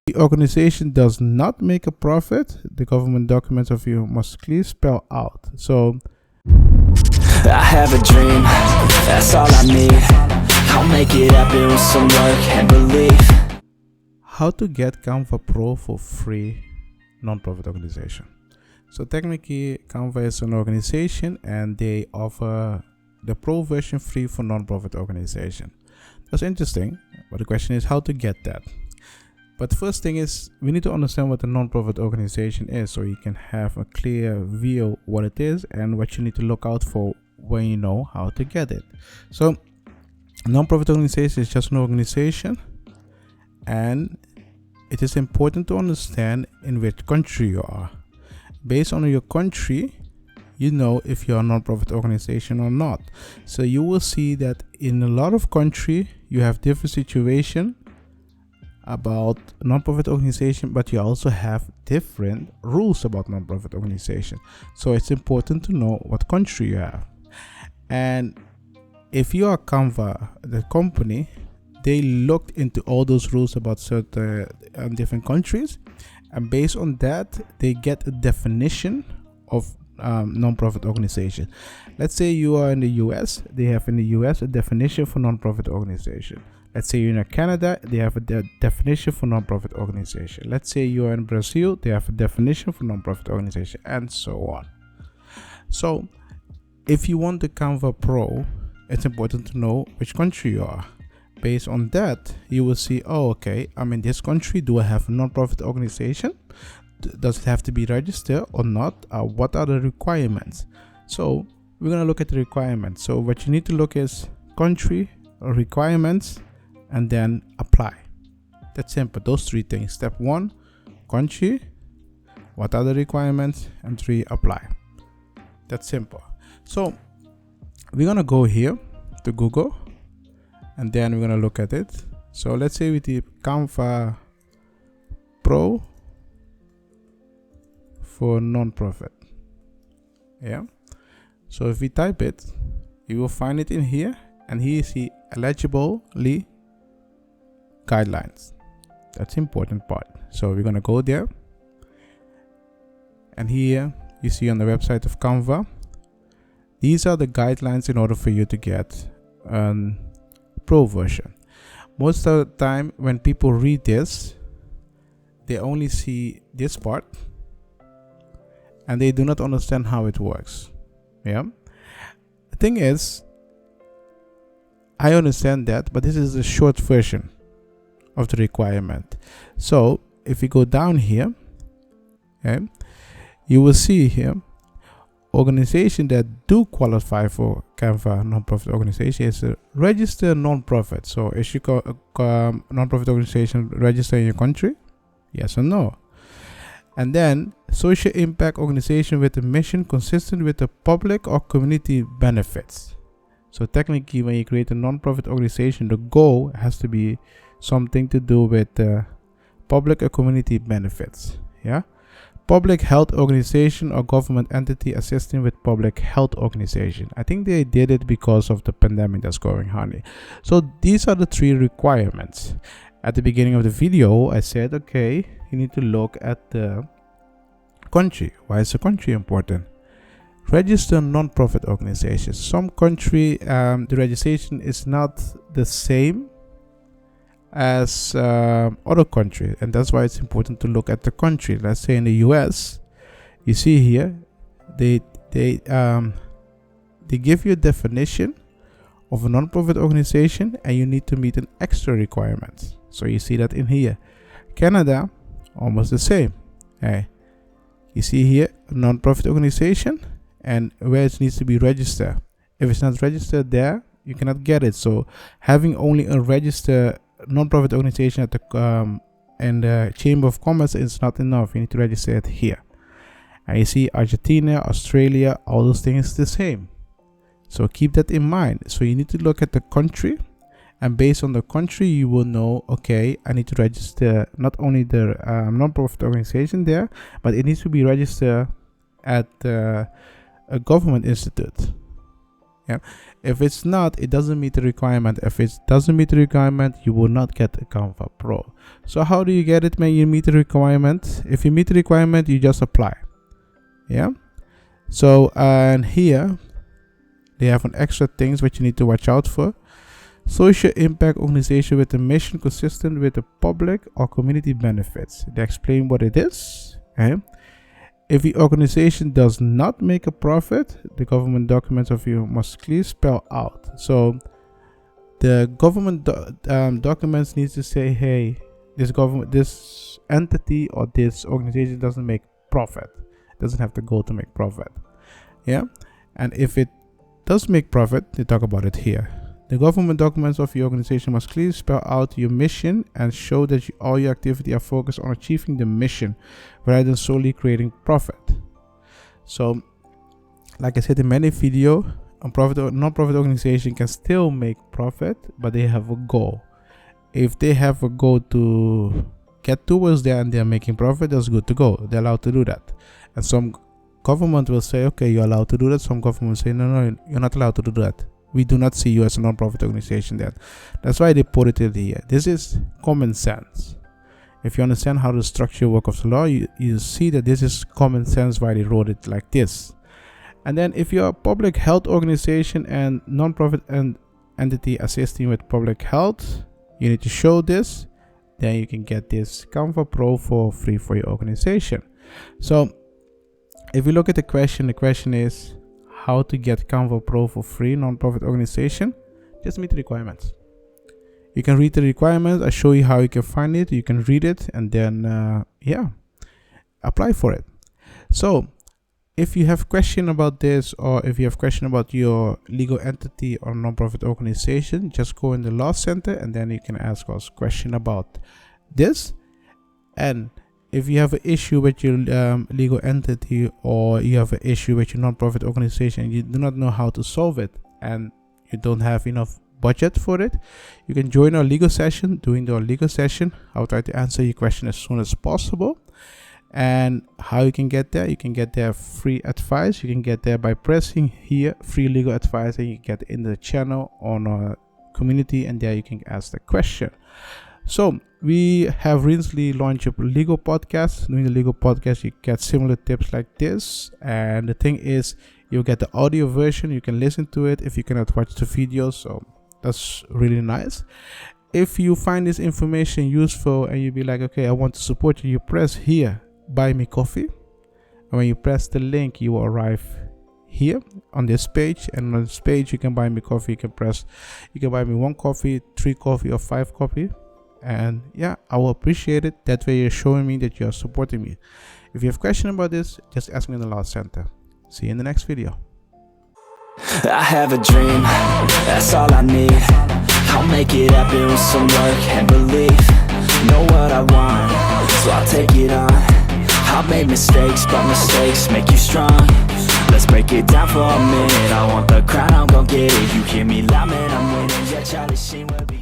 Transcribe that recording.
The organization does not make a profit. The government documents of you must clearly spell out. So I have a dream, that's all I need. I'll make it happen with some work and belief. How to get Canva Pro for free, non-profit organization. So technically Canva is an organization and they offer the pro version free for non-profit organization. That's interesting, but the question is how to get that. But the first thing is we need to understand what a non-profit organization is, so you can have a clear view what it is and what you need to look out for when you know how to get it. So a non-profit organization is just an organization, and it is important to understand in which country you are. Based on your country, you know if you're a non-profit organization or not. So you will see that in a lot of countries you have different situation about non-profit organization, but you also have different rules about non-profit organization. So it's important to know what country you have. And if you are Canva, the company, they looked into all those rules about certain different countries, and based on that they get a definition of non-profit organization. Let's say you are in the US, they have in the US a definition for non-profit organization. Let's say you're in Canada, they have a definition for non-profit organization. Let's say you're in Brazil, they have a definition for non-profit organization, and so on. So if you want the Canva Pro, it's important to know which country you are. Based on that, you will see, oh, okay, I'm in this country. Do I have a non-profit organization? Does it have to be registered or not? What are the requirements? So we're going to look at the requirements. So what you need to look is country, requirements, and then apply. That's simple. Those three things. Step 1, country, what are the requirements, and 3, apply. That's simple. So we're going to go here to Google, and then we're going to look at it. So let's say we type Canva Pro for non-profit. Yeah. So if we type it, you will find it in here, and here you see eligibly guidelines. That's the important part. So we're going to go there, and here you see on the website of Canva, these are the guidelines in order for you to get pro version. Most of the time when people read this, they only see this part and they do not understand how it works. Yeah, the thing is, I understand that, but this is a short version of the requirement. So if you go down here, okay, you will see here organization that do qualify for Canva non-profit organization is a registered non-profit. So is your non-profit organization registered in your country? Yes or no? And then social impact organization with a mission consistent with the public or community benefits. So technically, when you create a non-profit organization, the goal has to be something to do with public or community benefits. Yeah. Public health organization or government entity assisting with public health organization. I think they did it because of the pandemic that's going on. So these are the 3 requirements. At the beginning of the video, I said, okay, you need to look at the country. Why is the country important? Register non-profit organizations. Some country, the registration is not the same as other countries, and that's why it's important to look at the country. Let's say in the US, you see here they give you a definition of a non-profit organization, and you need to meet an extra requirement. So you see that in here. Canada, almost the same. Okay. You see here a non-profit organization and where it needs to be registered. If it's not registered there, you cannot get it. So having only a registered non-profit organization at the and the Chamber of Commerce is not enough. You need to register it here. And you see Argentina, Australia, all those things the same. So keep that in mind. So you need to look at the country, and based on the country you will know, okay, I need to register not only the non-profit organization there, but it needs to be registered at a government institute. Yeah. If it's not, it doesn't meet the requirement. If it doesn't meet the requirement, you will not get a Canva Pro. So how do you get it when you meet the requirement? If you meet the requirement, you just apply. Yeah. So and here they have an extra things which you need to watch out for. Social impact organization with a mission consistent with the public or community benefits. They explain what it is. Okay? If the organization does not make a profit, the government documents of you must clearly spell out. So the government documents needs to say, hey, this entity or this organization doesn't make profit. It doesn't have to go to make profit. Yeah. And if it does make profit, they talk about it here. The government documents of your organization must clearly spell out your mission and show that all your activity are focused on achieving the mission rather than solely creating profit. So, like I said in many videos, a profit or non-profit organization can still make profit, but they have a goal. If they have a goal to get towards there and they're making profit, that's good to go. They're allowed to do that. And some government will say, okay, you're allowed to do that. Some government will say, no, you're not allowed to do that. We do not see you as a non-profit organization then. That's why they put it in here. This is common sense. If you understand how the structure work of the law, you see that this is common sense why they wrote it like this. And then if you're a public health organization and non-profit entity assisting with public health, you need to show this. Then you can get this Canva Pro for free for your organization. So if you look at the question is, how to get Canva Pro for free, non-profit organization. Just meet the requirements. You can read the requirements. I show you how you can find it. You can read it and then apply for it. So if you have question about this, or if you have question about your legal entity or non-profit organization, just go in the law center and then you can ask us question about this. And if you have an issue with your legal entity, or you have an issue with your non-profit organization and you do not know how to solve it and you don't have enough budget for it, you can join our legal session. During the legal session, I'll try to answer your question as soon as possible. And how you can get there? You can get there free advice. You can get there by pressing here, free legal advice, and you get in the channel on our community, and there you can ask the question. So we have recently launched a legal podcast. Doing the legal podcast, you get similar tips like this. And the thing is, you'll get the audio version. You can listen to it if you cannot watch the video. So that's really nice. If you find this information useful and you be like, okay, I want to support you, you press here, buy me coffee. And when you press the link, you will arrive here on this page. And on this page, you can buy me coffee. You can buy me 1 coffee, 3 coffee, or 5 coffee. And yeah, I will appreciate it. That way you're showing me that you're supporting me. If you have questions about this, just ask me in the law center. See you in the next video. I have a dream, that's all I need. I'll make it happen with some work and belief. Know what I want, so I'll take it on. I've made mistakes, but mistakes make you strong. Let's break it down for a minute. I want the crown, I'm gon' get it. You hear me loud, man, I'm winning. Yeah, Charlie Sheen will be